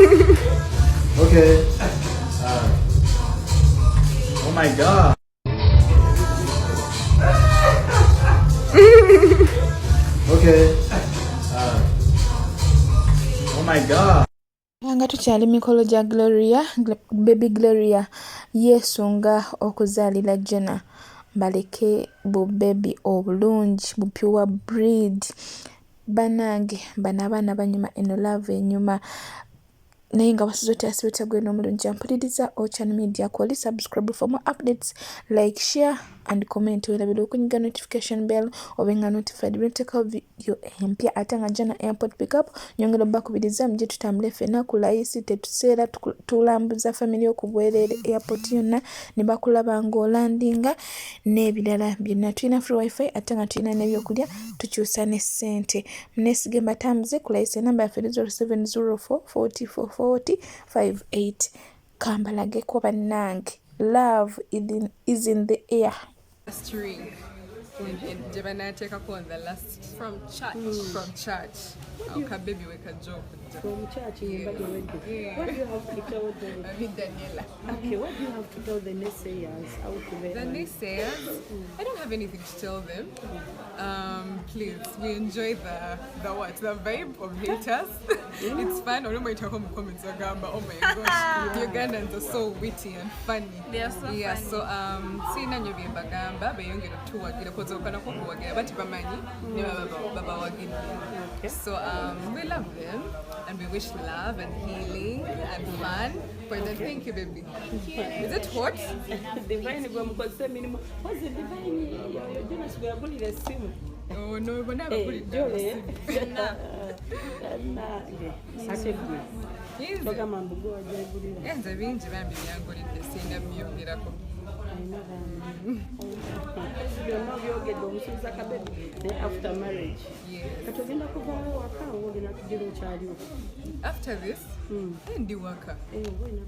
Okay. Oh my god. Okay. Oh my god. Nga tukyali mikolo gya Gloria, Baby Gloria yesunga okuzaalira Jonas. Baleke bu baby obulungi bu pure breed. Banange bano abaana banyuma eno love enyuma. Naye nga wasizo tyasibe gweno omulungi ampuliriza Ochana Media Koli subscribe for more updates, like, share and comment. Welabira okunyiga notification bell obenga notified biteka video empya ate nga Jana airport pick up nyongera bakubiriza mje tutambule fena kulayisi tetuseera tulambuza family okubwerere airport yonna ne bakulaba ngo landinga n'ebirala byonna. Tulina free wifi ate nga tulina n'ebyokulya tukyusa ne ssente. Mnesige mbatambuze kulayisi namba ya 0704 44 4058. Kambalage kwa bannange. Love is in the air. Last ring in Jebana take up on the last from church. Okay, baby we can job from church. Yeah. What do you have to tell them? Daniela. Okay, what do you have to tell the naysayers out there? The naysayers? I don't have anything to tell them. Please, we enjoy the vibe of haters. It's fun. I don't mind talking comments. Oh my gosh, Ugandans are so witty and funny. They are so funny. So sina nyobi bagamba bayongera tuwagira kozo kana kuwagira bati bamanyi ne baba wagira. So we love them and we wish love and healing and fun for them. Thank you, baby. Is it hot? Divine gwamukozese minimum. What's the divine? Jonas we are bully the sim. Oh no, we're not bully the sim. Toka mambugo ajabulira. Enze bingi bambi byangolidde sinda byongerako. After marriage. Yes. After this, ndi waka.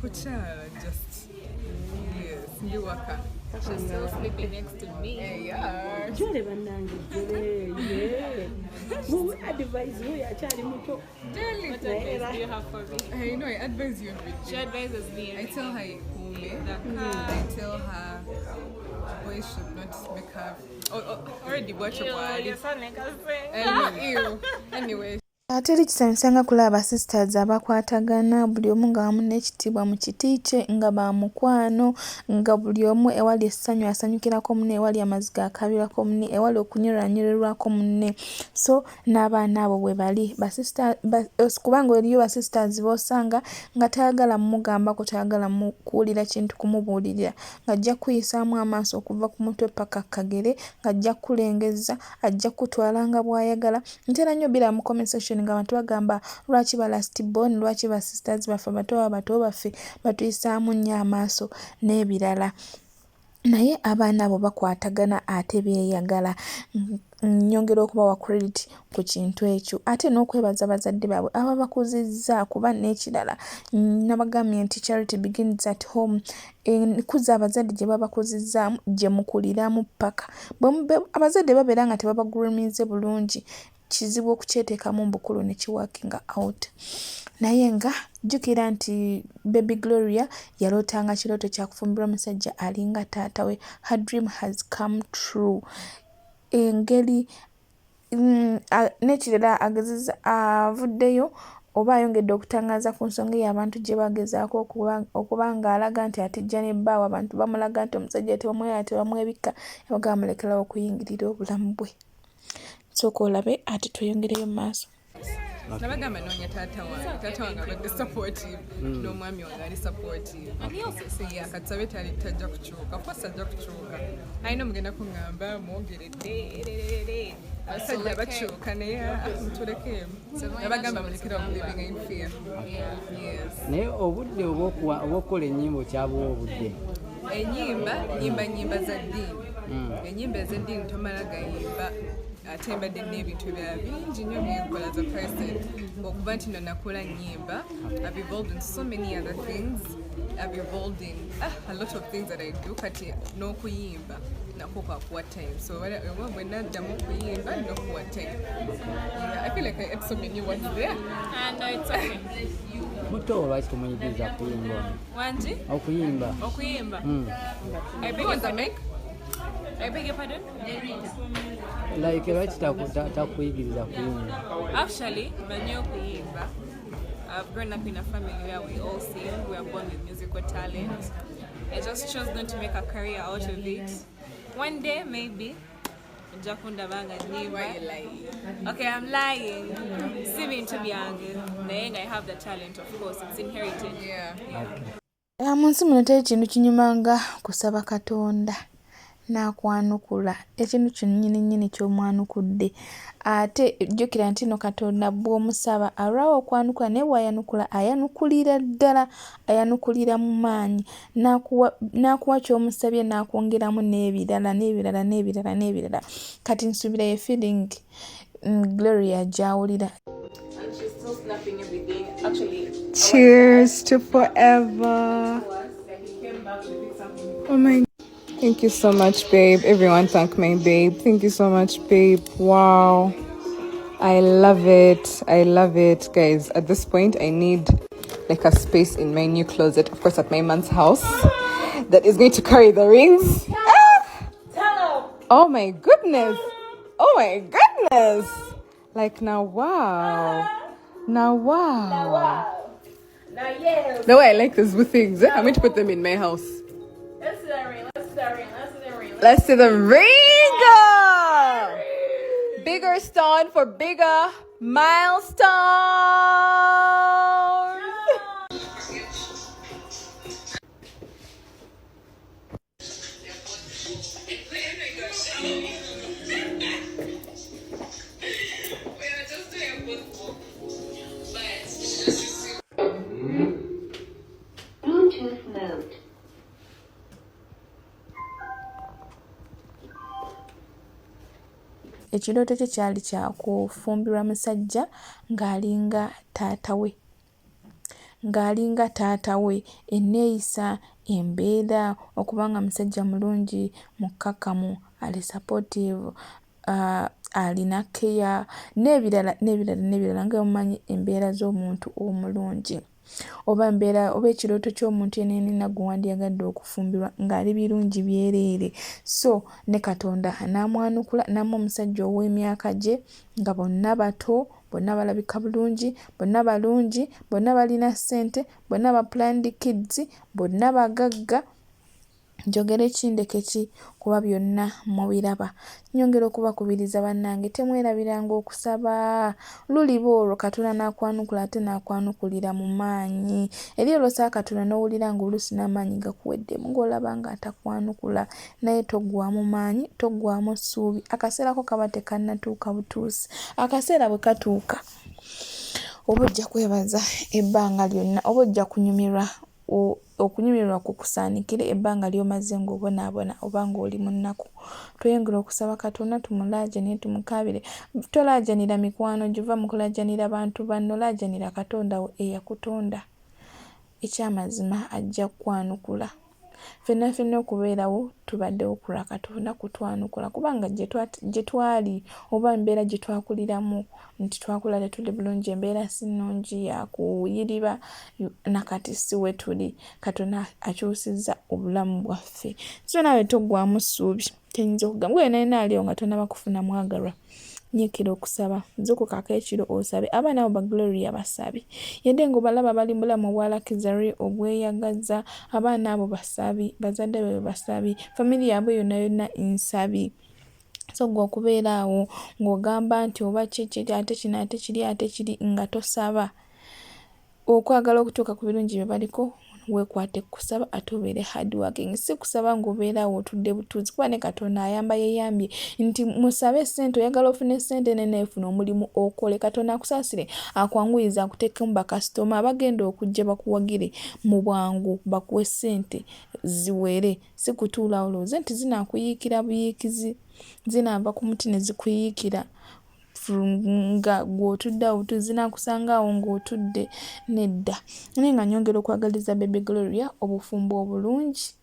Kuchala just. Yes, ndi waka. She's still sleeping next to me. Yeah. Jole banange. Yeah. Who advise you achali muto? What advice do you have for me? I know, I advise you. She advises me. I tell her I tell her boys should not make her already watch a word. You sound like a Ew. Anyway. Ateri kisanyusanga kulaba sisters abakwatagana buli omu nga wamu n'ekitiibwa mu kiti kye nga bamukwano nga buli omu ewali essanyu asanyukirako munne ewali amaziga akabirako munne ewali okunyweranywererwako munne. So n'abaana abo bwe bali kubanga eriyo basisters b'osanga nga tayagala mugambako tayagala kuwulira kintu kumubuulirira ng'ajja kuyisaamu amaaso okuva ku mutwe paka kagere ng'ajja kulengeza ajja kutwala nga bw'ayagala. Ntera nnyo bira mu comment section nga abantu bagamba lwaki ba last born lwaki ba sisters baffe abato baffe batuyisaamu nnyo amaaso n'ebirala. Naye abaana abo bakwatagana ate beeyagala. Nyongera okubawa credit ku kintu ekyo ate n'okwebaza bazadde baabwe ababakuzizza kuba n'ekirala nabagambye nti charity begins at home. Kuza abazadde gye babakuzizzaamu gye mukuliramu paka abazadde babeera nga tebabagurumize bulungi kizibu okukyeteekamu mbukulu ne kiwakinga out. Naye nga jjukira nti Baby Gloria yalootanga kirooto kya kufumbirwa omusajja alinga taata we. Her dream has come true. Engeri n'ekirala agezeza avuddeyo oba ayongedde okutangaza ku nsonga y'abantu gye bagezaako okuba ng'alaga nti atijja ne bbaawe abantu bamulaga nti omusajja tebamwera tebamwebikka yabagamba mulekerawo okuyingirira obulamu bwe. Sooka olabe ate tweyongereyo mu maaso. Nabagamba noonya taata wange abadde supportive n'omwami wange ali supportive. Katsabe tajja kukyuka kosa ajja kukyuka alina omugenda kuŋŋamba mwogeredde abasajja bakyuka naye mutulekeemu. Nabagamba mulekerawo living in fear. Naye obudde obw'okukola ennyimba okyabuwa obudde? Ennyimba za ddiini. Ennyimba ez'eddiini tomala gayimba ate mbadde n'ebintu ebirala bingi nnyo byenkola as a person okuba nti nakola nnyimba. I've evolved in so many other things. I've evolved in a lot of things that I do kati n'okuyimba what time. So when not done kuyimba no what time. Yeah, I feel like I ate so many words there. No, it's okay. Muto lwaki tumuyigiriza kuyimba? Wanji? Okuyimba. Okuyimba. I beg your pardon? Like lwaki takuyigiriza kuyimba? Actually, manyo kuyimba. I've grown up in a family where we all sing. We are born with musical talent. I just chose not to make a career out of it. One day, maybe. Jakunda banga Why are you lying? Okay, I'm lying. See me to be angry. Then I have the talent, of course. It's inherited. Yeah. Okay. Munsi muno teri kintu kinyuma nga kusaba Katonda n'akwanukula ekintu kinnyini ky'omwanukudde ate jjukira nti no Katonda bw'omusaba alwawo okwanukula naye bw'ayanukula ayanukulira ddala ayanukulira mu maanyi n'akuwa ky'omusabye n'akwongeramu n'ebirala kati nsuubira ye feeling Gloria gy'awulira. And she's still snapping everything. Actually, Cheers to forever. Oh my. Thank you so much, babe. Everyone thank my babe. Thank you so much, babe. Wow. I love it. Guys, at this point, I need like a space in my new closet. Of course, at my man's house. That is going to carry the rings. Oh my goodness. Like now, wow. Now, yes. The way I like these things, I'm going to put them in my house. Let's see the ring. Bigger stone for bigger milestones. Bluetooth mode. Ekirooto kye kyali kya kufumbirwa musajja ng'alinga taata we enneeyisa embeera okubanga musajja mulungi mukkakkamu ali supportive alina keya n'ebirala nga mumanyi embeera z'omuntu omulungi oba ekirooto ky'omuntu yenna gwe wandyagadde okufumbirwa ng'ali birungi byereere. So ne Katonda n'amwanukula n'amma omusajja ow'emyaka gye nga bonna bato, bonna balabika bulungi, bonna balungi, bonna balina ssente, bonna ba planned kids, bonna bagagga. Njogera ekindeke ki kuba byonna mubiraba. Nyongera okubakubiriza bannange temwerabiranga okusaba. Luliba olwo Katonda n'akwanukula ate n'akwanukulira mu maanyi. Eri olwosaba Katonda n'owulira nga oluusi n'amaanyi gakuweddemu ng'olaba nga atakwanukula naye toggwamu maanyi, toggwamu ssuubi. Akaseera ko kaba tekannatuuka butuusi. Akaseera bwe katuuka oba ojja kwebaza ebbanga lyonna, oba ojja kunyumirwa okunyumirwa kukusaanikire ebbanga ly'omaze ng'obonaabona oba ng'oli mu nnaku. Tweyongera okusaba Katonda tumulaajanire tumukaabire. Tolaajanira mikwano giva mu kulaajanira bantu banno, laajanira Katonda wo eyakutonda. Ekyamazima ajja kukwanukula. Ffenna okubeerawo tubaddewo kulwa Katonda kutwanukula kubanga gye twali oba embeera gye twakuliramu nti twakula tetuli bulungi, embeera si nnungi yakuyiriba nakati si we tuli. Katonda akyusizza obulamu bwaffe. So naawe toggwamu ssuubi. Tenyinza okugamba gwe nalina aliyo nga tonnaba kufuna mwagalwa. Nyiikira okusaba zuukukako ekiro osabe. Abaana abo ba Gloria basabi yadde ng'obalaba bali bulamu obwalakizarwe obweyagaza. Abaana abo basabi, bazadde be basabi, famiriya yaabwe yonna nsabi. So gwe okubeera awo ng'ogamba nti oba kiki ate kino ate kiri nga tosaba okwagala okutuuka ku birungi bye baliko weekwate kusaba ate obeere hard working. Si kusaba ng'obeerawo otudde butuuzi kuba ne Katonda ayamba yeeyambye nti musabe ssente, oyagala ofune ssente neneefuna omulimu okole. Katonda akusaasire akwanguyiza akuteekemu bakasitoma abagenda okujja bakuwagire mu bwangu bakuwe ssente ziwere. Si kutuula olowooze nti zinaakuyiikira buyiikizi, zinaava ku muti ne zikuyiikira nga gw'otudde awo zinakusanga awo ng'otudde nedda. Naye nga nyongera okwagaliza Baby Gloria obufumbo obulungi.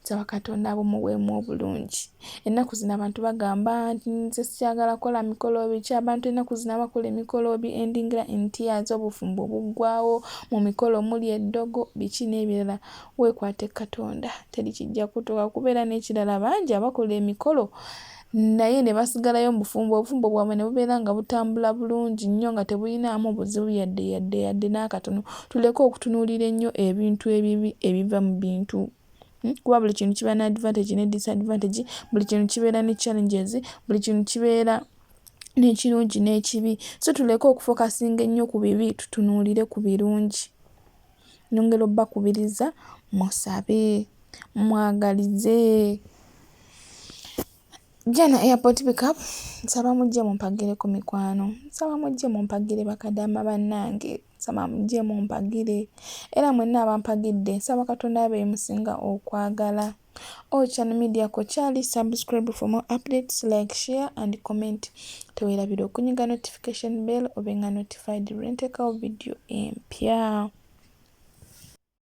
saba Katonda bumuweemu obulungi. Ennaku zino abantu bagamba nti nze sikyagala kukola mikolo biki. Abantu ennaku zino abakola emikolo endingira in tears, obufumbo obuggwaawo, mu mikolo muli eddogo, biki n'ebirala. Weekwate Katonda teri kijja kutuuka. Kubeera n'ekirala bangi abakola emikolo naye ne basigalayo mu bufumbo. Obufumbo bwabwe ne bubeera nga butambula bulungi nnyo nga tebulinamu buzibu yadde n'akatono. Tuleke okutunuulira ennyo ebintu ebibi ebiva mu bintu. Kuba buli kintu kiba na advantage ne disadvantage, buli kintu kibeera ne challenges, buli kintu kibeera n'ekirungi n'ekibi. So tuleke okufokasinga ennyo ku bibi, tutunuulire ku birungi. Nongera obbakubiriza musabe, mwagalize. Jana airport pickup, nsaba mujje mumpagire ku mikwano, nsaba mujje mumpagire bakadama bannange, nsaba mujje mumpagire. Era mwenna abampagidde nsaba Katonda abe musinga okwagala. Channel Media ko kyali, subscribe for more updates, like, share and comment. Teweerabira okunyiga notification bell obenga notified rentekawo video empya.